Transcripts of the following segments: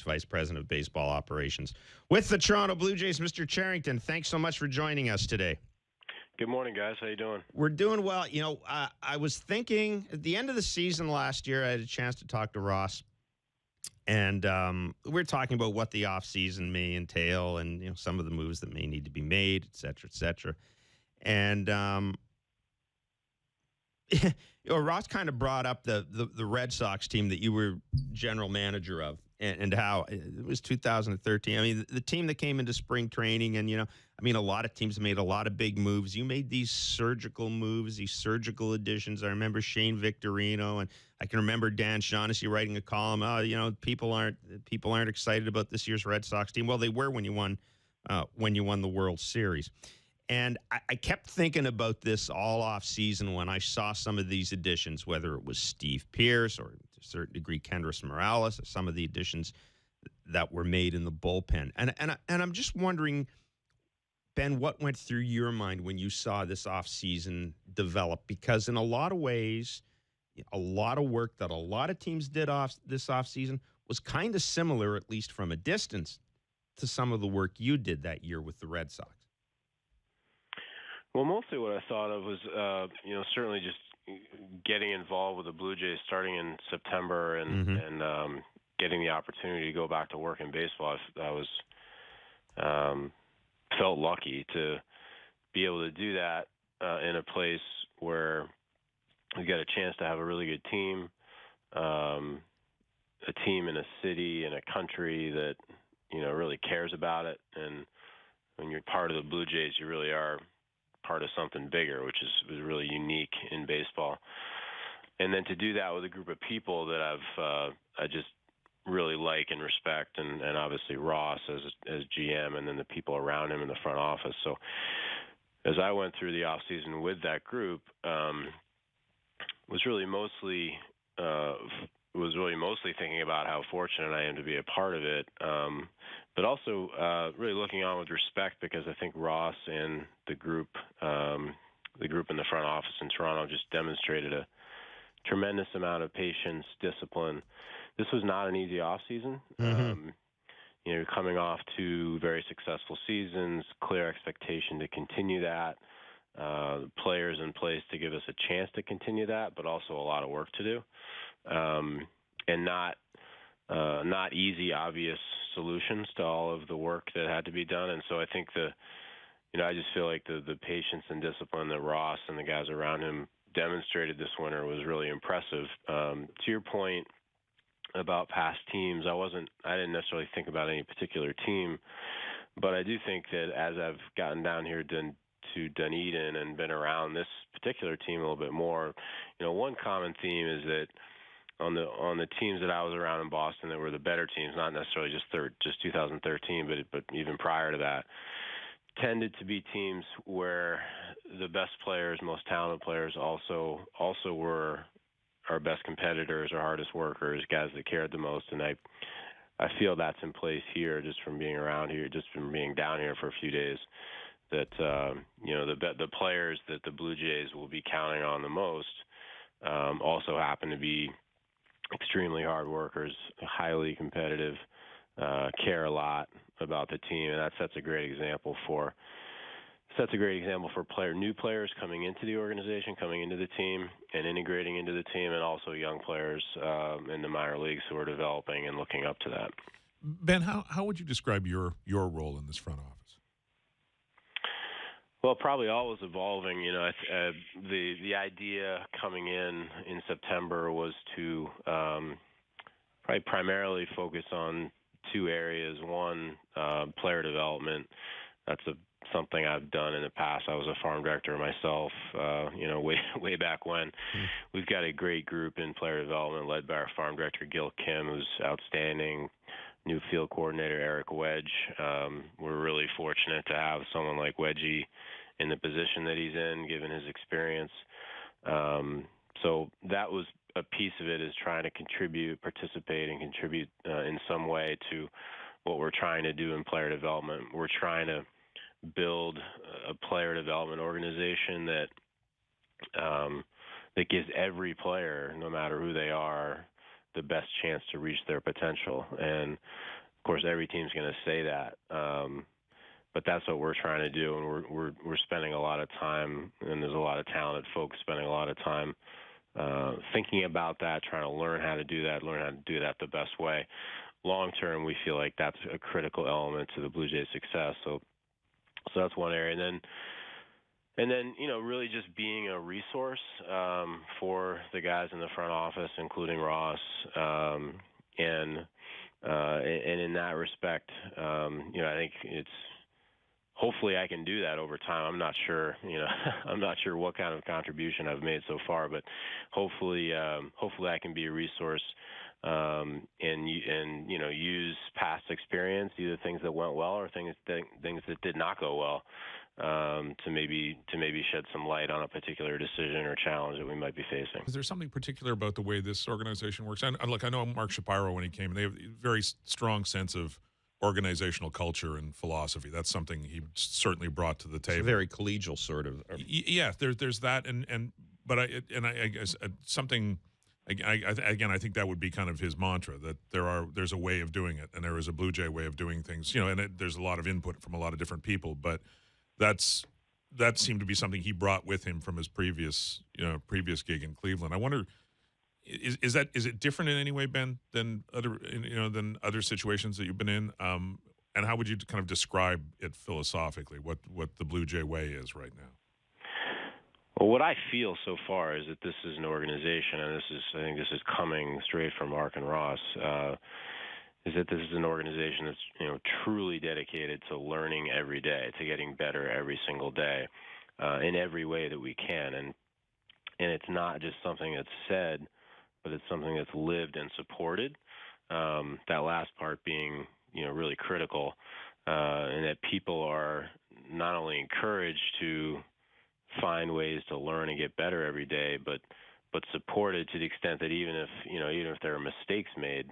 Vice President of Baseball Operations with the Toronto Blue Jays, Mr. Cherington. Thanks so much for joining us today. Good morning, guys. How you doing? We're doing well. You know, I was thinking at the end of the season last year, I had a chance to talk to Ross, and we were talking about what the offseason may entail and, you know, some of the moves that may need to be made, et cetera, et cetera. And you know, Ross kind of brought up the Red Sox team that you were general manager of, and how it was 2013. I mean, the team that came into spring training, and, you know, I mean, a lot of teams made a lot of big moves. You made these surgical moves, these surgical additions. I remember Shane Victorino, and I can remember Dan Shaughnessy writing a column. Oh, you know, people aren't excited about this year's Red Sox team. Well, they were when you won the World Series. And I kept thinking about this all off season when I saw some of these additions, whether it was Steve Pearce or to a certain degree Kendrys Morales, or some of the additions that were made in the bullpen. And I'm just wondering, Ben, what went through your mind when you saw this off season develop? Because in a lot of ways, a lot of work that a lot of teams did this off season was kind of similar, at least from a distance, to some of the work you did that year with the Red Sox. Well, mostly what I thought of was, certainly just getting involved with the Blue Jays starting in September and getting the opportunity to go back to work in baseball. I was felt lucky to be able to do that in a place where we got a chance to have a really good team, a team in a city and a country that, you know, really cares about it. And when you're part of the Blue Jays, you really are part of something bigger, which is really unique in baseball. And then to do that with a group of people that I just really like and respect, and obviously Ross as GM, and then the people around him in the front office. So as I went through the off season with that group, was really mostly thinking about how fortunate I am to be a part of it, but also really looking on with respect, because I think Ross and the group in the front office in Toronto just demonstrated a tremendous amount of patience, discipline. This was not an easy off season. You know, coming off two very successful seasons, clear expectation to continue that, players in place to give us a chance to continue that, but also a lot of work to do, and not easy, obvious solutions to all of the work that had to be done. And so I think I just feel like the patience and discipline that Ross and the guys around him demonstrated this winter was really impressive. To your point about past teams, I didn't necessarily think about any particular team, but I do think that as I've gotten down here to Dunedin and been around this particular team a little bit more, you know, one common theme is that on the teams that I was around in Boston that were the better teams, not necessarily just 2013, but even prior to that, tended to be teams where the best players, most talented players also were our best competitors, our hardest workers, guys that cared the most. And I feel that's in place here, just from being around here, just from being down here for a few days, that the players that the Blue Jays will be counting on the most also happen to be extremely hard workers, highly competitive, care a lot about the team, and that sets a great example for new players coming into the organization, coming into the team, and integrating into the team, and also young players in the minor leagues who are developing and looking up to that. Ben, how would you describe your role in this front office? Well, probably always evolving. You know, the idea coming in September was to probably primarily focus on two areas. One, player development. That's something I've done in the past. I was a farm director myself, way back when. We've got a great group in player development led by our farm director, Gil Kim, who's outstanding. New field coordinator, Eric Wedge. We're really fortunate to have someone like Wedgie in the position that he's in, given his experience. So that was a piece of it, is trying to participate and contribute in some way to what we're trying to do in player development. We're trying to build a player development organization that gives every player, no matter who they are, the best chance to reach their potential. And of course, every team's going to say that. But that's what we're trying to do, and we're spending a lot of time, and there's a lot of talented folks spending a lot of time thinking about that, trying to learn how to do that the best way. Long term, we feel like that's a critical element to the Blue Jays' success. So that's one area, and then really just being a resource for the guys in the front office, including Ross, and in that respect, I think it's. Hopefully I can do that over time. I'm not sure, I'm not sure what kind of contribution I've made so far, but hopefully I can be a resource and use past experience, either things that went well or things that did not go well, to maybe shed some light on a particular decision or challenge that we might be facing. Is there something particular about the way this organization works? And look, I know Mark Shapiro when he came, they have a very strong sense of organizational culture and philosophy. That's something he certainly brought to the table. It's very collegial sort of. Yeah, there's that, but I guess something. Again, I think that would be kind of his mantra, that there's a way of doing it, and there is a Blue Jay way of doing things. And there's a lot of input from a lot of different people, but that seemed to be something he brought with him from his previous gig in Cleveland. I wonder. Is it different in any way, Ben, than other situations that you've been in? And how would you kind of describe it philosophically? What the Blue Jay way is right now? Well, what I feel so far is that this is an organization, and I think this is coming straight from Mark and Ross, is that this is an organization that's truly dedicated to learning every day, to getting better every single day, in every way that we can, and it's not just something that's said, but it's something that's lived and supported. That last part being, really critical, and that people are not only encouraged to find ways to learn and get better every day, but supported to the extent that even if there are mistakes made,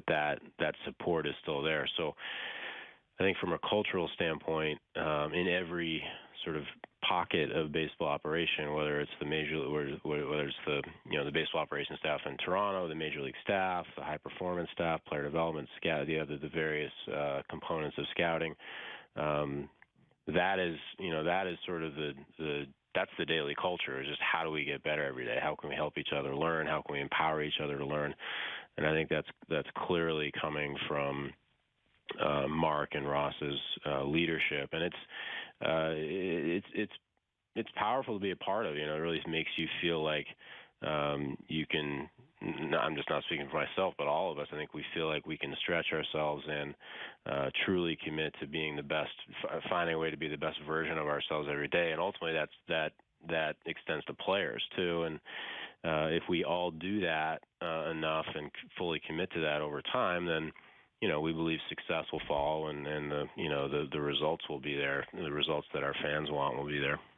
that support is still there. So I think from a cultural standpoint, in every sort of pocket of baseball operation, whether it's the whether it's the baseball operations staff in Toronto, the major league staff, the high performance staff, player development, the various components of scouting, that is sort of that's the daily culture. Is just how do we get better every day? How can we help each other learn? How can we empower each other to learn? And I think that's clearly coming from Mark and Ross's leadership, and it's powerful to be a part of. It really makes you feel like you can. I'm just not speaking for myself, but all of us. I think we feel like we can stretch ourselves and truly commit to being the best, finding a way to be the best version of ourselves every day. And ultimately, that extends to players too. And if we all do that enough and fully commit to that over time, then we believe success will follow, and the results will be there. The results that our fans want will be there.